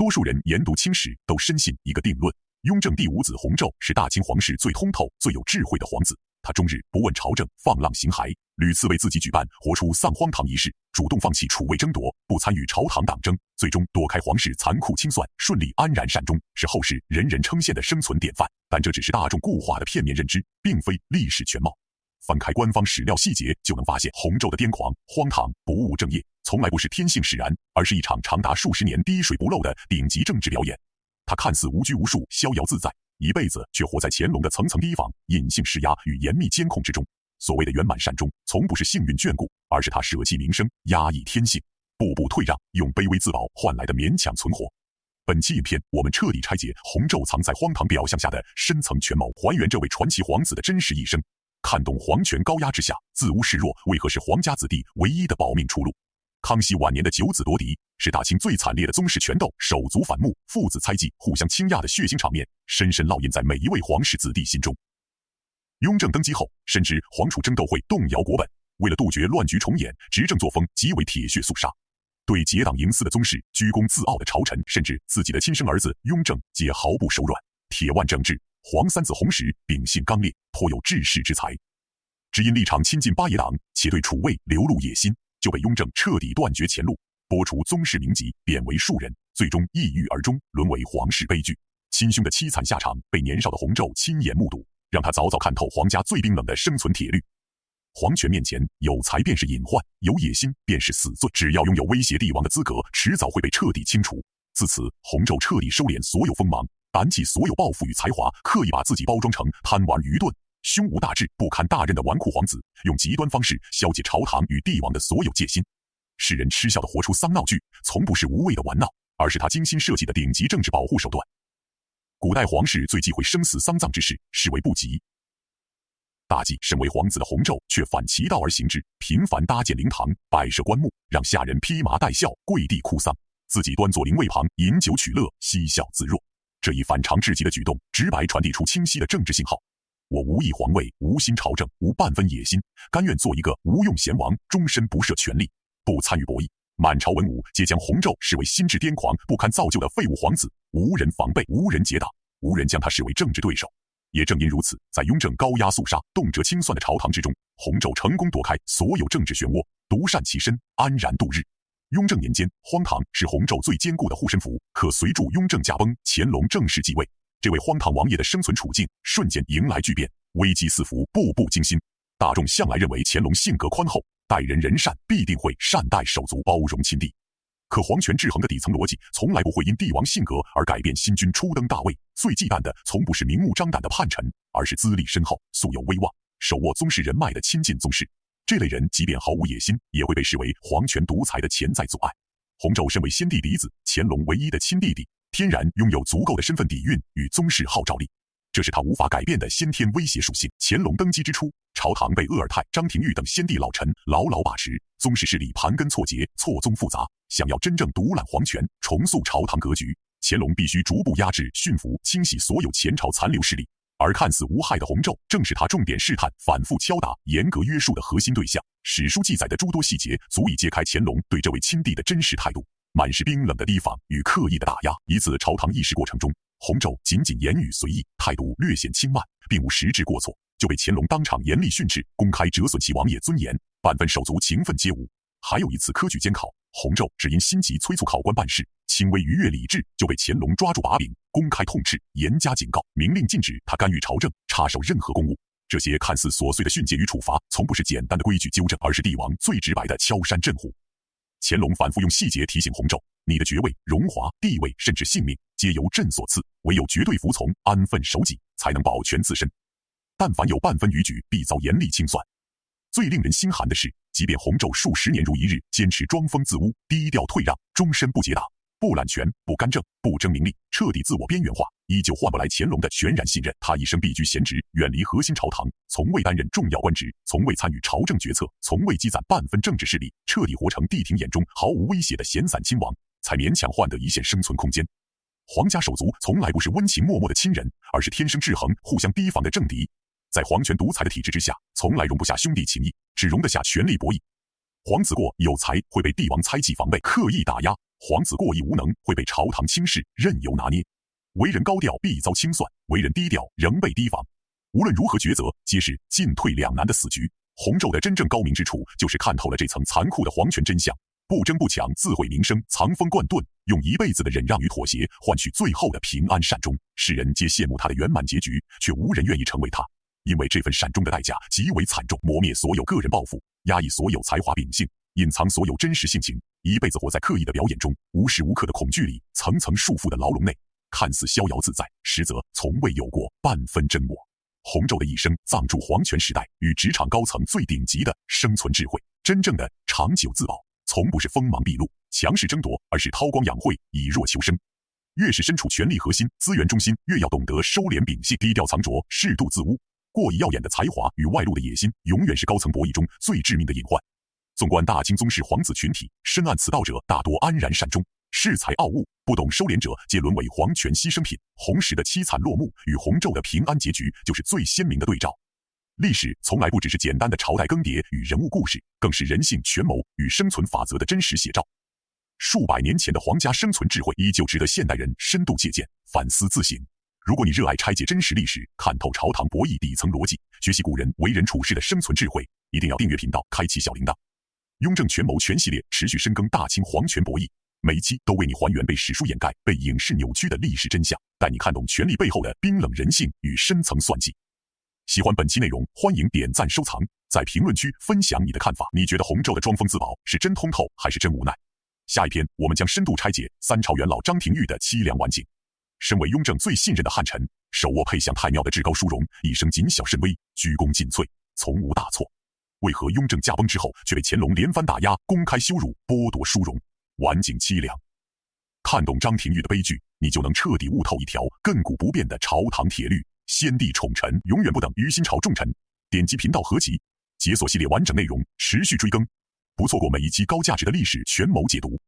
多数人研读清史都深信一个定论：雍正第五子弘昼是大清皇室最通透、最有智慧的皇子。他终日不问朝政，放浪形骸，屡次为自己举办活出丧荒唐仪式，主动放弃储位争夺，不参与朝堂党争，最终躲开皇室残酷清算，顺利安然善终，是后世人人称羡的生存典范。但这只是大众固化的片面认知，并非历史全貌。翻开官方史料细节，就能发现弘昼的癫狂、荒唐、不务正业，从来不是天性使然，而是一场长达数十年滴水不漏的顶级政治表演。他看似无拘无束、逍遥自在，一辈子却活在乾隆的层层提防、隐性施压与严密监控之中。所谓的圆满善终，从不是幸运眷顾，而是他舍弃名声，压抑天性，步步退让，用卑微自保换来的勉强存活。本期影片，我们彻底拆解弘昼藏在荒唐表象下的深层权谋，还原这位传奇皇子的真实一生，看懂皇权高压之下自污示弱为何是皇家子弟唯一的保命出路。康熙晚年的九子夺嫡，是大清最惨烈的宗室权斗，手足反目、父子猜忌、互相倾轧的血腥场面，深深烙印在每一位皇室子弟心中。雍正登基后，深知皇储争斗会动摇国本，为了杜绝乱局重演，执政作风极为铁血肃杀，对结党营私的宗室、居功自傲的朝臣，甚至自己的亲生儿子雍正，皆毫不手软。铁腕政治，皇三子弘时秉性刚烈，颇有治世之才，只因立场亲近八爷党，且对储位流露野心，就被雍正彻底断绝前路，剥除宗室名籍，贬为庶人，最终抑郁而终，沦为皇室悲剧。亲兄的凄惨下场被年少的弘昼亲眼目睹，让他早早看透皇家最冰冷的生存铁律。皇权面前，有才便是隐患，有野心便是死罪，只要拥有威胁帝王的资格，迟早会被彻底清除。自此，弘昼彻底收敛所有锋芒，摒弃所有抱负与才华，刻意把自己包装成贪玩愚钝、胸无大志、不堪大任的纨绔皇子，用极端方式消解朝堂与帝王的所有戒心。世人嗤笑的活出丧闹剧，从不是无谓的玩闹，而是他精心设计的顶级政治保护手段。古代皇室最忌讳生死丧葬之事，视为不吉。大忌身为皇子的弘昼却反其道而行之，频繁搭建灵堂，摆设棺木，让下人披麻戴孝，跪地哭丧，自己端坐灵位旁饮酒取乐，嬉笑自若。这一反常至极的举动，直白传递出清晰的政治信号：我无意皇位，无心朝政，无半分野心，甘愿做一个无用贤王，终身不涉权力，不参与博弈。满朝文武皆将弘昼视为心智癫狂、不堪造就的废物皇子，无人防备，无人结党，无人将他视为政治对手。也正因如此，在雍正高压肃杀、动辄清算的朝堂之中，弘昼成功躲开所有政治漩涡，独善其身，安然度日。雍正年间，荒唐是弘昼最坚固的护身符，可随住雍正驾崩，乾隆正式继位，这位荒唐王爷的生存处境瞬间迎来巨变，危机四伏，步步惊心。大众向来认为乾隆性格宽厚，待人仁善，必定会善待手足，包容亲弟。可皇权制衡的底层逻辑从来不会因帝王性格而改变新君初登大位，最忌惮的从不是明目张胆的叛臣，而是资历深厚、素有威望、手握宗室人脉的亲近宗室。这类人即便毫无野心，也会被视为皇权独裁的潜在阻碍。弘昼身为先帝嫡子，乾隆唯一的亲弟弟，天然拥有足够的身份底蕴与宗室号召力，这是他无法改变的先天威胁属性。乾隆登基之初，朝堂被鄂尔泰、张廷玉等先帝老臣牢牢把持，宗室势力盘根错节，错综复杂。想要真正独揽皇权，重塑朝堂格局，乾隆必须逐步压制、驯服、清洗所有前朝残留势力。而看似无害的弘昼，正是他重点试探、反复敲打、严格约束的核心对象。史书记载的诸多细节，足以揭开乾隆对这位亲弟的真实态度，满是冰冷的提防与刻意的打压。一次朝堂议事过程中，弘昼仅仅言语随意，态度略显轻慢，并无实质过错，就被乾隆当场严厉训斥，公开折损其王爷尊严，半分手足情分皆无。还有一次科举监考，弘昼只因心急催促考官办事，轻微逾越礼制，就被乾隆抓住把柄，公开痛斥，严加警告，明令禁止他干预朝政，插手任何公务。这些看似琐碎的训诫与处罚，从不是简单的规矩纠正，而是帝王最直白的敲山震虎。乾隆反复用细节提醒弘昼，你的爵位、荣华、地位，甚至性命，皆由朕所赐，唯有绝对服从，安分守己，才能保全自身。但凡有半分逾矩，必遭严厉清算。最令人心寒的是，即便弘昼数十年如一日坚持装疯自污、低调退让，终身不结党、不揽权、不干政、不争名利，彻底自我边缘化，依旧换不来乾隆的全然信任。他一生避居闲职，远离核心朝堂，从未担任重要官职，从未参与朝政决策，从未积攒半分政治势力，彻底活成帝庭眼中毫无威胁的闲散亲王，才勉强换得一线生存空间。皇家手足从来不是温情脉脉的亲人，而是天生制衡、互相提防的政敌。在皇权独裁的体制之下，从来容不下兄弟情谊，只容得下权力博弈。皇子过有才会被帝王猜忌防备，刻意打压；皇子过意无能会被朝堂轻视任由拿捏，为人高调必遭清算，为人低调仍被提防。无论如何抉择，皆是进退两难的死局。洪昼的真正高明之处，就是看透了这层残酷的皇权真相，不争不抢，自毁名声，藏锋灌盾，用一辈子的忍让与妥协，换取最后的平安善终。世人皆羡慕他的圆满结局，却无人愿意成为他，因为这份善终的代价极为惨重，磨灭所有个人抱负，压抑所有才华秉性，隐藏所有真实性情，一辈子活在刻意的表演中，无时无刻的恐惧里，层层束缚的牢笼内，看似逍遥自在，实则从未有过半分真我。洪昼的一生葬筑皇权时代与职场高层最顶级的生存智慧，真正的长久自保，从不是锋芒毕露、强势争夺，而是韬光养晦、以弱求生。越是身处权力核心、资源中心，越要懂得收敛秉性，低调藏拙，适度自污。过于耀眼的才华与外露的野心，永远是高层博弈中最致命的隐患。纵观大清宗室皇子群体，深谙此道者大多安然善终，恃才傲物、不懂收敛者皆沦为皇权牺牲品。洪石的凄惨落幕与洪昼的平安结局，就是最鲜明的对照。历史从来不只是简单的朝代更迭与人物故事，更是人性权谋与生存法则的真实写照。数百年前的皇家生存智慧，依旧值得现代人深度借鉴、反思自省。如果你热爱拆解真实历史，看透朝堂博弈底层逻辑，学习古人为人处事的生存智慧，一定要订阅频道，开启小铃铛。雍正权谋全系列持续深耕大清皇权博弈，每一期都为你还原被史书掩盖、被影视扭曲的历史真相，带你看懂权力背后的冰冷人性与深层算计。喜欢本期内容，欢迎点赞收藏，在评论区分享你的看法。你觉得洪昼的装疯自保是真通透还是真无奈？下一篇我们将深度拆解三朝元老张廷玉的凄凉晚景。身为雍正最信任的汉臣，手握配享太庙的至高殊荣，一生谨小慎微，鞠躬尽瘁，从无大错。为何雍正驾崩之后，却被乾隆连番打压、公开羞辱、剥夺殊荣？晚景凄凉。看懂张廷玉的悲剧，你就能彻底悟透一条亘古不变的朝堂铁律：先帝宠臣永远不等于新朝重臣。点击频道合集，解锁系列完整内容，持续追更，不错过每一期高价值的历史权谋解读。